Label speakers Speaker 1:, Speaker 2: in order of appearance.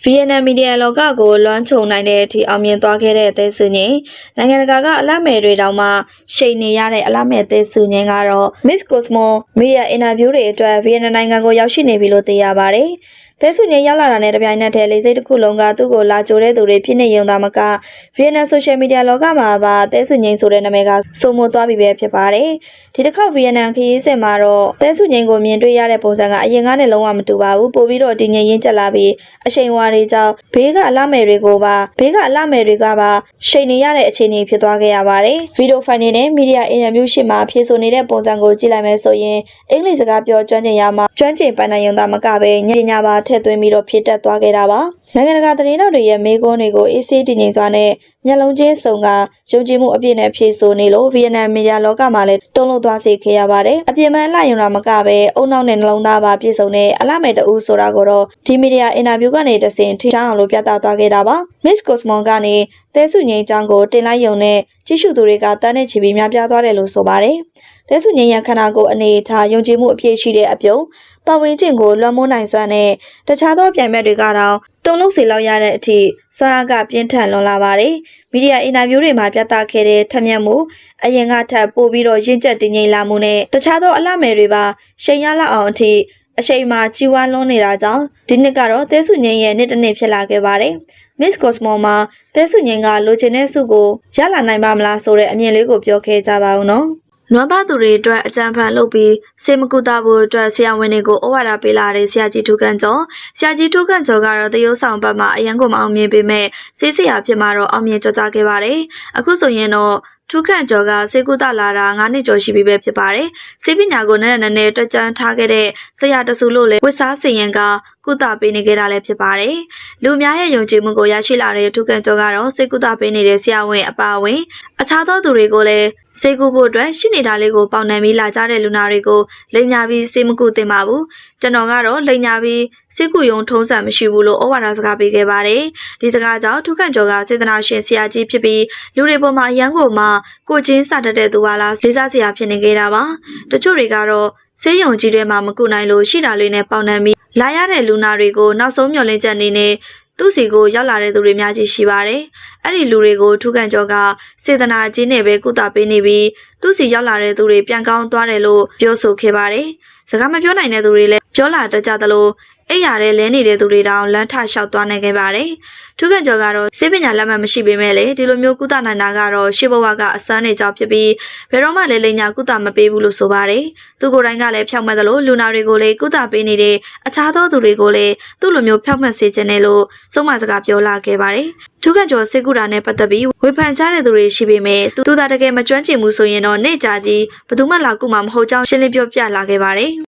Speaker 1: VNN Media လောကကိုလွှမ်းခြုံနိုင်တဲ့အထိအောင်မြင်သွားခဲ့တဲ့သဲစုငင်းနိုင်ငံတကာကအလှမဲ့တွေတောင်မှရှိန်နေရတဲ့အလှမဲ့သဲစုငင်းကတော့ Miss Cosmo Media Interview တွေအတွက် VNN နိုင်ငံကိုရောက်ရှိနေပြီလို့သိရပါတယ်။သဲစုငင်းရောက်လာတာနဲ့တပြိုင်နက်တည်းလေစိတ်တစ်ခုလုံးကသူ့ကိုလာကြိုတဲ့သူတွေဖြစ်နေရုံသာမက VNN Social Media လောကမှာပါသဲစုငင်းဆိုတဲ့နာမည်ကစိုးမိုးသွားပြီပဲဖြစ်ပါတယ်။ဒီတစ်ခေါက် VNN ခရီးစဉ်မှာတော့သဲစုငင်းကိုမြင်တွေ့ရတဲ့ပုံစံကအရင်ကနဲ့လုံးဝမတူပါဘူး။ပို့ပြီးတော့တည်ငြိမ်ရင်းကျက်လာပြီးအချိန်ဝါတွေကြောင့်ဘေးကအလှမဲ့တွေကပါရှိန်နေရတဲ့အခြေအနေဖြစ်သွားခဲ့ရပါတယ်။ဗီဒီယိုဖိုင်တွေနဲ့မီဒီယာအင်တာဗျူးရှင်းမှာဖြေဆိုနေတဲ့ပုံစံကိုကြည့်လိုက်မယ်ဆိုရင်အင်္ဂလိပ်စကားပြောကျွမ်းကျင်ရမှာကျွမ်းကျင်ပိုင်နိုင်ရုံသာမကပဲညဉ့်ညပါထည့်သွင်းပြီးတော့ဖြည့်တက်သွားခဲ့တာပါ။နိုင်ငံတကာသတင်းတော်တွေရဲ့မေးခွန်းတွေကိုအေးဆေးတည်ငြိမ်စွာနဲ့မျက်လုံးချင်းစုံကယုံကြည်မှုအပြည့်နဲ့ဖြေဆိုနေလို့ VNN Media လောကမှာလည်းတုံ့လောက်သွားစေခဲ့ရပါတယ်။အပြင်ပန်းလှရုံတာမကပဲအုံနောက်နဲ့နှလုံးသားပါပြည့်စုံတဲ့အလှမဲ့တူဆိုတာကိုတော့ဒီမီဒီယာအင်တာဗျူးကနေတဆင့်ထိချအောင်လို့ပြသသွားခဲ့တာပါ။ Miss Cosmo ကနေသဲစုငင်းအကြောင်းကိုတင်လိုက်ရုံနဲ့ကြည့်ရှုသူတွေကတန်းနဲ့ချီပြီးများပြားသွားတယ်လို့ဆိုပါတယ်။သဲစုငင်းရခန္ဓာကိုယ်အနေထားယုံကြည်မှုအပြည့်ရှိတဲ့အပြုံပတ်ဝန်းကျင်ကိုလွှမ်းမိုးနိုင်စွမ်းနဲ့တခြားသောပြိုင်ဘက်တွေကတော့တုံ့လောက်စေလောက်ရတဲ့အထိစွမ်းအားကပြင်းထန်လွန်လာပါတယ်။မီဒီယာအင်တာဗျူးတွေမှာပြသခဲ့တဲ့ထက်မြက်မှုအရင်ကထပ်ပို့ပြီးတော့ရင့်ကျက်တည်ငြိမ်လာမှုနဲ့တခြားသောအလှမဲ့တွေပါရှိန်ရလောက်အောင်အထိအချိန်မှာကြီးဝါလွန်းနေတာကြောင့်ဒီနှစ်ကတော့သဲစုငင်းရဲ့နှစ်တစ်နှစ်ဖြစ်လာခဲ့ပါတယ်။ Miss Cosmo မှာသဲစုငင်းကလိုချင်တဲ့ဆုကိုရလာနိုင်ပါမလားဆိုတဲ့အမြင်လေးကိုပြောခဲ့ကြပါဦးနော်။နွမ်းပါသူတွေအတွက်အကြံဖန်လုပ်ပြီးစေမကူတာဖို့အတွက်ဆရာဝန်တွေကိုဩဝါဒပေးလာတဲ့ဆရာကြီးထူးခန့်ကျော်ကတော့တရုတ်ဆောင်ဘက်မှာအရန်ကိုမအောင်မြင်ပေမဲ့ဆေးဆရာဖြစ်မှာတော့အောင်မြင်ကြော်ကြခဲ့ပါတယ်။အခုဆိုရင်တော့ထူးခန့်ကျော်ကစေကူတာလာတာ9နှစ်ကျော်ရှိပြီပဲဖြစ်ပါတယ်။ဆေးပညာကိုနည်းနည်းတွက်ကြံထားခဲ့တဲ့ဆရာတဆူလို့လေဝစ်စားစင်ရင်ကကုသပေးနေခဲ့တာလည်းဖြစ်ပါတယ်။လူများရဲ့ယုံကြည်မှုကိုရရှိလာတဲ့ထူးခန့်ကျော်ကတော့စေကူတာပေးနေတဲ့ဆရာဝန်အပါအဝင်အခြားသောသူတွေကိုလည်းစေကူဖို့အတွက်ရှိနေတာလေးကိုပေါင်နှံပြီးလာကြတဲ့လူနာတွေကိုလိန်ညာပြီးစေမကူတင်ပါဘူး။ကျွန်တော်ကတော့လိန်ညာပြီးစေကူယုံထုံးစံမရှိဘူးလို့ဩဝါဒစကားပေးခဲ့ပါတယ်။ဒီစကားကြောင့်ထူးခန့်ကျော်ကစေတနာရှင်ဆရာကြီးဖြစ်ပြီးလူတွေပေါ်မှာအရန်ကိုမှကိုချင်းစတတ်တဲ့သူပါလားလေးစားစရာဖြစ်နေခဲ့တာပါ။တချို့တွေကတော့ဆေးရုံကြီးတွေမှာမကူနိုင်လို့ရှိတာလေးနဲ့ပေါင်နှံပြီးလာရတဲ့လူနာတွေကိုနောက်ဆုံးမျှော်လင့်ချက်အနေနဲ့သူ့စီကိုရောက်လာတဲ့သူတွေများကြီးရှိပါတယ်။အဲ့ဒီလူတွေကိုထူးခန့်ကျော်ကစေတနာကြီးနဲ့ပဲကုသပေးနေပြီးသူ့စီရောက်လာတဲ့သူတွေပြန်ကောင်းသွားတယ်လို့ပြောဆိုခဲ့ပါတယ်။စကားမပြောနိုင်တဲ့သူတွေလည်းပြောလာတတ်ကြသလိုအိယာတဲ့လဲနေတဲ့သူတွေတောင်လမ်းထလျှောက်သွားနိုင်ခဲ့ပါတယ်။ထူးခန့်ကျော်ကတော့စေပညာလက်မှတ်မရှိပေမဲ့လေဒီလိုမျိုးကုသနိုင်တာကတော့ရှေ့ဘဝကအစမ်းနေကြောင်းဖြစ်ပြီးဘယ်တော့မှလည်းလိန်ညာကုသမပေးဘူးလို့ဆိုပါတယ်။သူကိုယ်တိုင်ကလည်းဖြောက်မှတ်သလိုလူနာတွေကိုလည်းကုသပေးနေတဲ့အခြားသောသူတွေကိုလည်းသူ့လိုမျိုးဖြောက်မှတ်စေခြင်းနဲ့လို့ဆုံးမစကားပြောလာခဲ့ပါတယ်။ထူးခန့်ကျော်စေကုတာနဲ့ပတ်သက်ပြီးဝေဖန်ကြတဲ့သူတွေရှိပေမဲ့သူသာတကယ်မကျွမ်းကျင်ဘူးဆိုရင်တော့နေကြကြီးဘယ်သူမှလာကုမှာမဟုတ်ကြောင်းရှင်းလင်းပြောပြလာခဲ့ပါတယ်။